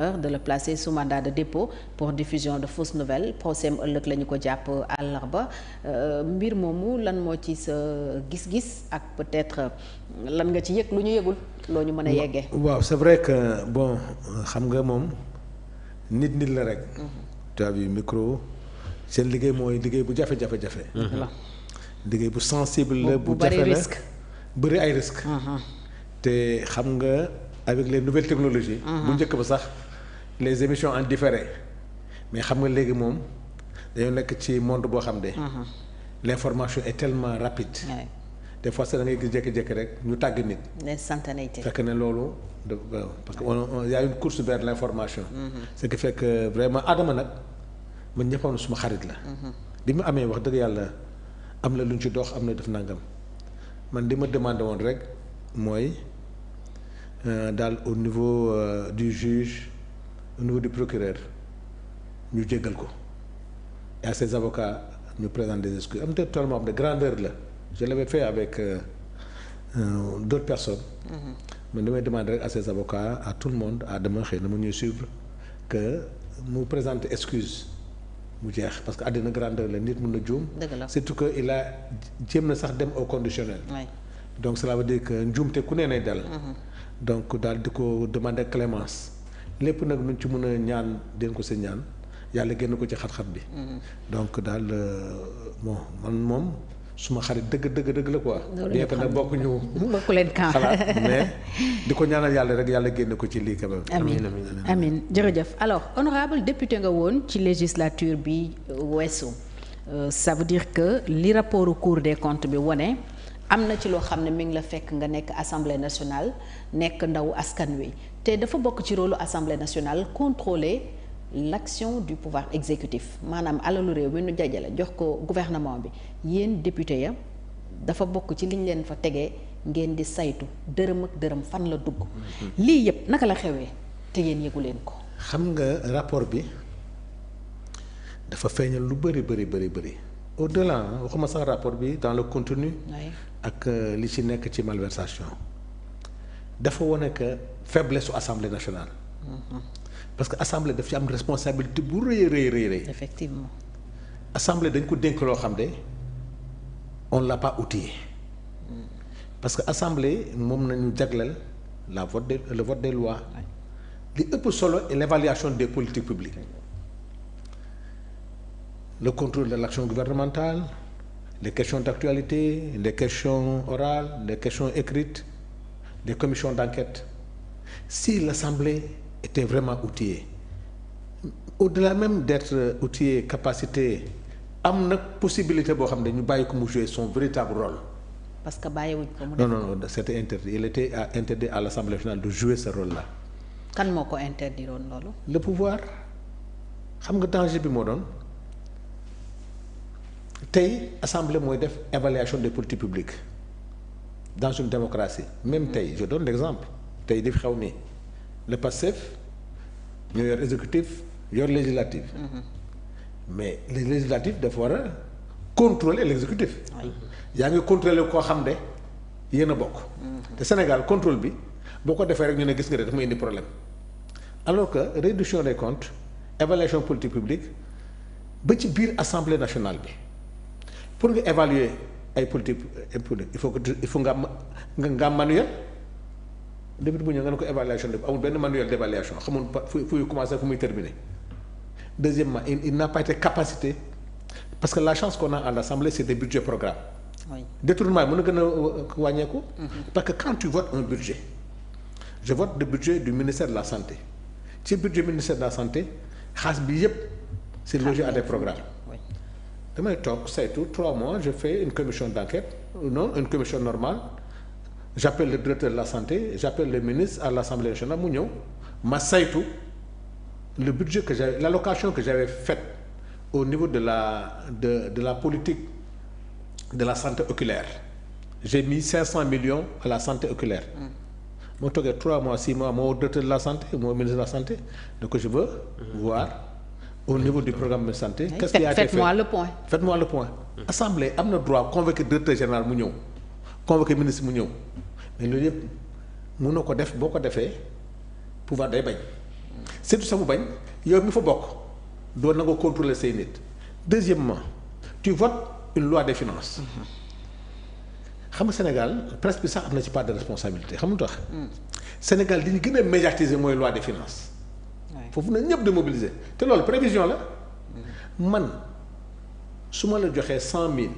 de le placer sous mandat de dépôt pour diffusion de fausses nouvelles procès ëllëg la ñu ko jàpp àllarba mbir moomu lan moo ci sa gis-gis ak peut-être lan nga ci yëg lu ñu yëgul loo ñu mën a yeggee. waaw c'est vrai que bon xam nga moom nit la rek. tu as vu micro seen liggéey mooy liggéey bu jafe-jafe. liggéey bu sensible la bu jafe la bëri ay risques. te xam nga avec les nouvelles technologies. bu njëkk ba sax. les émissions en différé mais xam nga léegi moom dañoo nekk ci monde boo xam ne. l'information est tellement rapide. des fois sax da ngay gis jékki-jékki rek ñu tàgg nit. l'instantanéité. fekk ne loolu parce que on y a une course vers l'information. ce qui fait que vraiment Adama nag man ñëppoon suma xarit la. li mu amee wax dëgg yàlla am na lu ñu ci dox am na def nangam man li ma demandé woon rek mooy daal au niveau du juge. au niveau du procureur ñu jéggal ko et à ses avocats ñu présenter des excuses am na totalement de grandeur la je l'avais fait avec d'autres personnes. man damay demander rek à ses avocats à tout le monde à demain xëy na mu ñuy suivre que mu présenter excuse mu jeex parce que àddina grandeur la nit mën na juum. surtout que il a jéem na sax dem au conditionnel. donc cela veut dire que njuumte ku nee nay dal. donc daal di ko demander clémence. lépp nag luñ ci mën a ñaan den ko sa ñaan yàlla génn ko ci xat-xat bi. donc daal bon man moom suma xarit dëgg la quoi. bien que nag bokk leen camp xalaat mais di ko ñaanal yàlla rek yàlla génn ko ci lii quand même. amiin jërëjëf alors honorable député nga woon ci législature bi weesu ça veut dire que li rapport Cour des comptes bi wone am na ci loo xam ne mi ngi la fekk nga nekk assemblée nationale nekk ndaw askan wi te dafa bokk ci rôle assemblée nationale contrôler l'action du pouvoir exécutif maanaam alalu réew mi nu jajale jox ko gouvernement bi yéen député ya dafa bokk ci liñ leen fa tegee ngeen di saytu dërëm ak dërëm fan la dugg. lii yëpp naka la xewee te yéen yëgu leen ko. xam nga rapport bi dafa feeñal lu bëri au-delà waxuma sax rapport bi dans le contenu. ak li ci nekk ci malversation dafa wone que faiblesse su assemblée nationale. parce que assemblée daf ci am responsabilité bu rëy. effectivement. assemblée dañ ko dénk loo xam ne on l'a pas outillé parce que assemblée moom nañu jagleel le vote des lois. li ëpp solo et l'évaluation des politiques publiques. le contrôle de l'action gouvernementale. les questions d'actualité, les questions orales, les questions écrites, les commissions d'enquête. Si l'Assemblée était vraiment outillée, au-delà même d'être outillée, capacité, am na possibilité boo xam ne ñu bàyyi ko mu jouer son véritable rôle. parce que bàyyiwuñ ko mu non c'était interdit. Il était interdit à l'Assemblée nationale de jouer ce rôle-là. kan moo ko interdiroon loolu. le pouvoir xam nga danger bi moo doon. tey assemblée mooy def évaluation des politiques publiques dans une démocratie même tey je donne l'exemple tey di xew ni le PASTEF ñoo yor exécutif yor législatif. mais le législatif dafa war a contrôler l'exécutif. yaa ngi contrôler koo xam ne yéen a bokk. te Sénégal contrôle bi boo ko defee rek ñu ne gis nga de dafa may indi problème alors que réduction des comptes évaluation politique publique ba ci biir assemblée nationale bi. pour nga évaluer ay politique il faut nga am manuel député bu ñëw nga ne ko évaluation de amul benn manuel d'évaluation xamul fu commencer fu muy terminer. deuxièmement il n'a pas été capacité parce que la chance qu'on a à l'Assemblée c'est des budgets programmes. détournement mën na gën a wàññeeku. parce que quand tu votes un budget je vote le budget du ministère de la santé ci budget ministère de la santé xaalis bi yépp c'est logé à des programmes. damay toog saytu 3 mois je fais une commission d'enquête non une commission normale j'appelle le directeur de la santé j'appelle le ministre à l'Assemblée nationale mu ñëw ma saytu le budget que j'avais l'allocation que j'avais faite au niveau de la politique de la santé oculaire j'ai mis 500 millions à la santé oculaire moo toogee 3 mois 6 mois moo directeur de la santé moo ministre de la santé donc je veux voir au niveau du programme de santé. qu'est-ce qui a été fait faites-moi le point. assemblée am na droit convoquer directeur général mu ñëw convoquer ministre mu ñëw mais loolu yëpp mënoo ko def boo ko defee pouvoir day bañ. surtout sa mu bañ yow mi fa bokk doo na nga contrôler say nit. Deuxièmement tu votes une loi des finances. xam nga Sénégal presse bi sax am na ci part de responsabilité xam nga lu tax. Sénégal li ñu gën a médiatiser mooy loi des finances. foofu na ñëpp de mobiliser te loolu prévision la. man su ma la joxee 100 000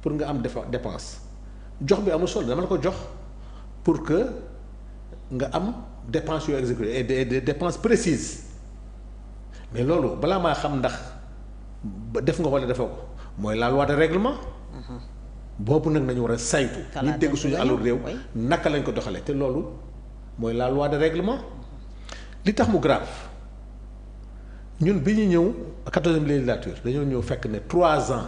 pour nga am dépense jox bi amul solo dama la ko jox pour que nga am dépense yoo exécuté et des dépenses précises mais loolu balaa maa xam ndax def nga wala defoo ko mooy la loi de règlement. boobu nag nañu war a saytu. ñu dégg suñu alal réew naka lañ ko doxalee te loolu mooy la loi de règlement. li tax mu grave ñun bi ñu ñëw 14e législature dañoo ñëw fekk ne 3 ans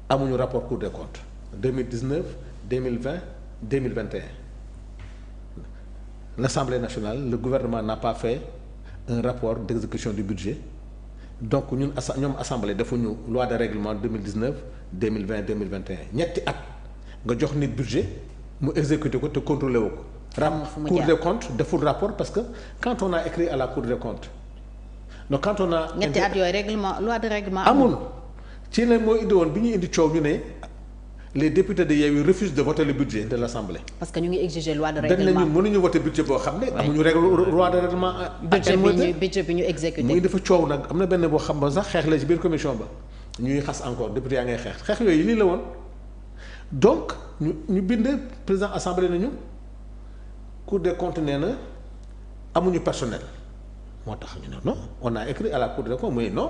amuñu rapport Cour des comptes 2019 2020 2021 l'Assemblée nationale le gouvernement n'a pas fait un rapport d'exécution du budget donc ñun ñoom assemblée defuñu loi de règlement 2019 2020 2021 ñetti at nga jox nit budget mu exécuter ko te contrôler wu ko. Cour des comptes deful rapport parce que quand on a écrit à la Cour des comptes donc quand on a. ñetti at yooyu règlement loi de règlement amul ci la moo indi woon bi ñu indi coow ñu ne les députés de Yewwi refusent de voter le budget de l'Assemblée. parce que ñu ngi exiger loi de règlement dañ ne ñun mënuñu voter budget boo xam ne. amuñu loi de règlement. budget bi ñu exécuté. muy dafa coow nag am na benn boo xam ba sax xeex la ci biir commission ba ñuy xas encore député yaa ngay xeex yooyu lii la woon donc ñu bind président assemblée nañu Cour des comptes nee na amuñu personnel moo tax ñu ne non on a écrit à la Cour des comptes mais non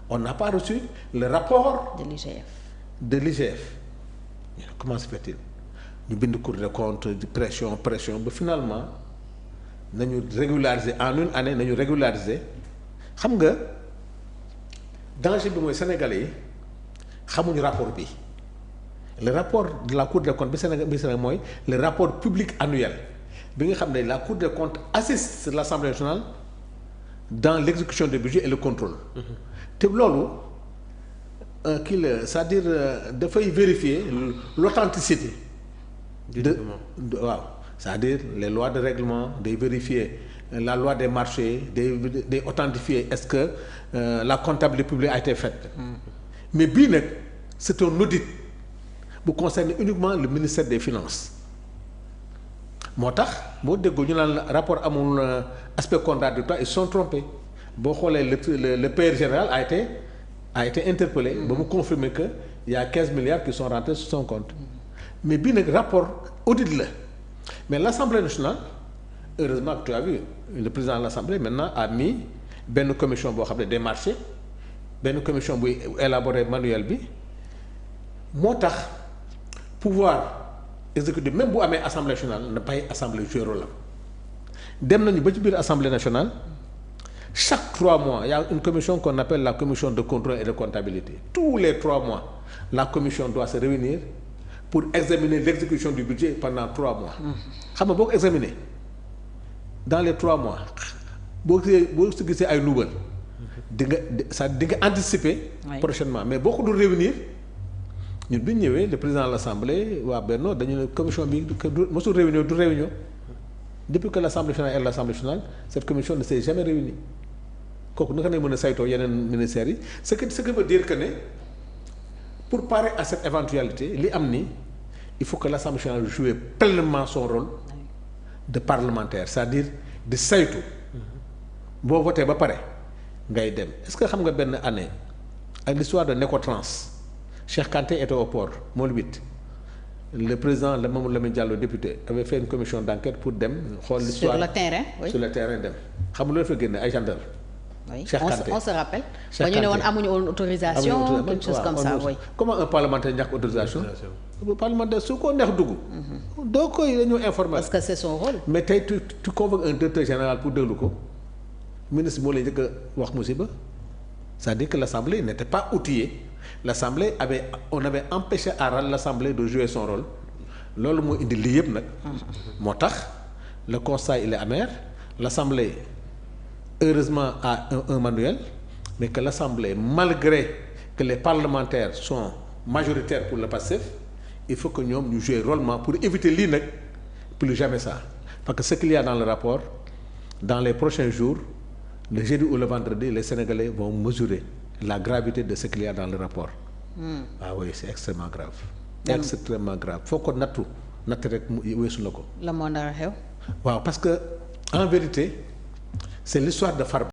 on n'a pas reçu le rapport. de l'IGF. Comment se fait-il ñu bind Cour des comptes di pression ba finalement nañu régulariser en une année nañu régulariser xam nga danger bi mooy sénégalais yi xamuñu rapport bi le rapport de la Cour des comptes bi Sénégal mooy le rapport public annuel bi nga xam ne la Cour des comptes assiste l'Assemblée nationale dans l'exécution du budget et le contrôle. te loolu. kii la c'est-à-dire dafay vérifier l'authenticité de waaw c'est-à-dire les lois de règlement day vérifier la loi des marchés day authentifier est-ce que la comptabilité publique a été faite mais bii nag c'est un audit bu concerne uniquement le ministère des finances moo tax boo déggoo ñu naan rapport amul aspect contradictoire ils sont trompés boo xoolee le payeur général a été interpellé ba mu confirmer que il y a 15 milliards qui sont rentrés sur son compte mais bii nag rapport audit la mais l'Assemblée nationale heureusement que tu as vu le président de l'Assemblée maintenant a mis benn commission boo xam ne des marchés benn commission buy élaborer manuel bi moo tax pouvoir exécutif même bu amee Assemblée nationale na bàyyi Assemblée jouer rôle am dem nañu ba ci biir Assemblée nationale chaque 3 mois il y a une commission qu'on appelle la commission de contrôle et de comptabilité tous les 3 mois la commission doit se réunir pour examiner l'exécution du budget pendant 3 mois xam nga boo ko examiner dans les 3 mois boo si gisee ay luubal di nga anticiper prochainement mais boo ko dul réunir ñun bi ñu ñëwee le président de l'Assemblée waa Benno dañu ne commission bi mosul réunion du réunion depuis que l'Assemblée nationale et l'Assemblée nationale cette commission ne s'est jamais réunie kooku naka nañ mën a saytoo yeneen ministères yi ce que veut dire que ne pour parer à cette éventualité li am ni il faut que l'Assemblée nationale joue pleinement son rôle de parlementaire c'est-à-dire di saytu boo voté ba pare ngay dem est-ce que xam nga benn année ak l'histoire de Necotrans Cheikh Kanté était au port Môle 8 le président Mamadou Lamine Diallo député avait fait une commission d'enquête pour dem xool l'histoire sur le terrain oui. Sur le terrain dem xam nga lu dafa génne ay gendarmes. oui Cheikh Kanté on se rappelle. ba ñu ne woon amuñu woon autorisation quelque chose comme ça oui. comment un parlementaire ñàkk autorisation. parlementaire su ko neex dugg. doo koy dañoo informer. parce que c'est son rôle. mais tey tu convoques un directeur général pour déglu ko ministre moo lay njëkk a wax musiba c'est-à-dire que l'Assemblée n'était pas outillée. L'Assemblée on avait empêché à l'Assemblée de jouer son rôle loolu moo indi lii yëpp nag. moo tax le constat il est amer l'Assemblée heureusement a un manuel mais que l'Assemblée malgré que les parlementaires sont majoritaires pour le PASTEF il faut que ñoom ñu jouer rôlement pour éviter lii nag plus jamais ça parce que ce qu'il y a dans le rapport dans les prochains jours le jeudi ou le vendredi les Sénégalais vont mesurer la gravité de ce qu'il y a dans le rapport. Ah oui c'est extrêmement grave. Extrêmement grave foo ko natt rek mu weesu na ko. la moo nar a xew. waaw parce que en vérité c'est l'histoire de Farba.